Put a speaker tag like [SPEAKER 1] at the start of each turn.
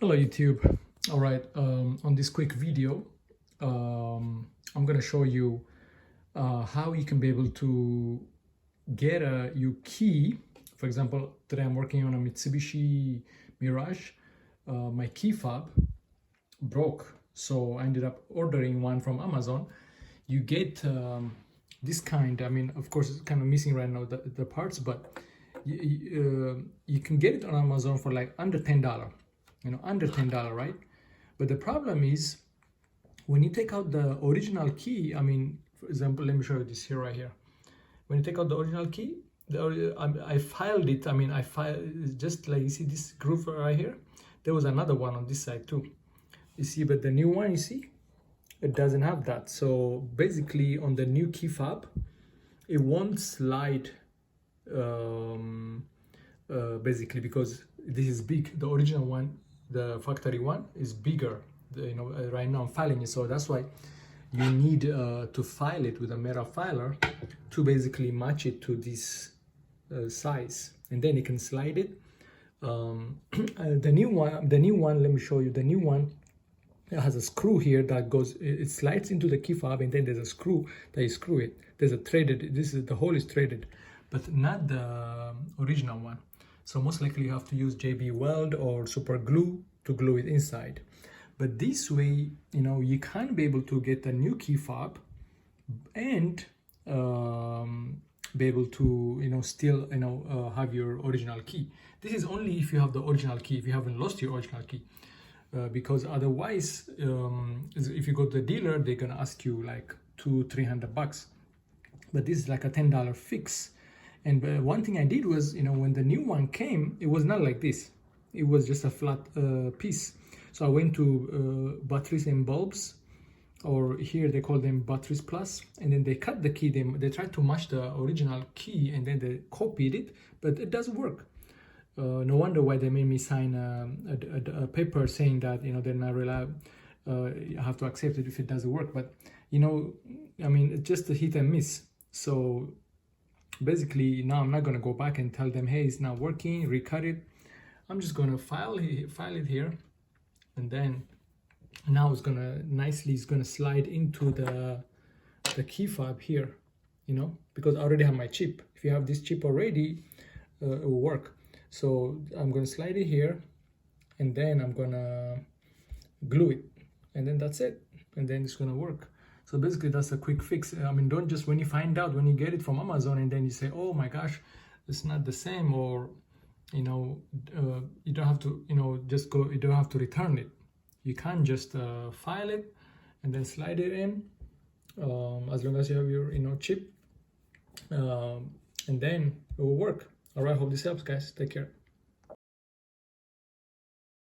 [SPEAKER 1] Hello YouTube. All right, on this quick video, I'm gonna show you how you can be able to get your key. For example, today I'm working on a Mitsubishi Mirage. My key fob broke, so I ended up ordering one from Amazon. You get this kind, I mean, of course, it's kind of missing right now the parts, but you can get it on Amazon for like under $10. Under $10, right? But the problem is when you take out the original key, I mean, for example, let me show you this here, right here. When you take out the original key, I filed it. I mean, I filed just like you see this groove right here. There was another one on this side too. You see, but the new one, you see, it doesn't have that. So basically, on the new key fob, it won't slide. Basically, because this is big. The original one, the factory one, is bigger. Right now I'm filing it, so that's why you need to file it with a metal filer to basically match it to this size, and then you can slide it. The new one, let me show you. The new one, it has a screw here that goes, it slides into the key fob, and then there's a screw that you screw it. There's a threaded, the hole is threaded, but not the original one. So most likely you have to use JB Weld or super glue to glue it inside. But this way, you can be able to get a new key fob and be able to, still, have your original key. This is only if you have the original key, if you haven't lost your original key. Because otherwise, if you go to the dealer, they're gonna ask you like $200-300. But this is like a $10 fix. And one thing I did was, when the new one came, it was not like this. It was just a flat piece. So I went to batteries and bulbs, or here they call them batteries plus, and then they cut the key. They tried to match the original key, and then they copied it, but it doesn't work. No wonder why they made me sign a paper saying that they're not reliable. You have to accept it if it doesn't work. But I mean, it's just a hit and miss. So basically, now I'm not going to go back and tell them, hey, it's not working, recut it. I'm just going to file it here, and then now it's going to slide into the key fob here, because I already have my chip. If you have this chip already, it will work. So I'm going to slide it here, and then I'm going to glue it, and then that's it, and then it's going to work. So basically, that's a quick fix. I mean, don't just, when you get it from Amazon, and then you say, oh my gosh, it's not the same, or you don't have to, just go, you don't have to return it. You can just file it and then slide it in, as long as you have your chip, and then it will work. All right, hope this helps, guys. Take care.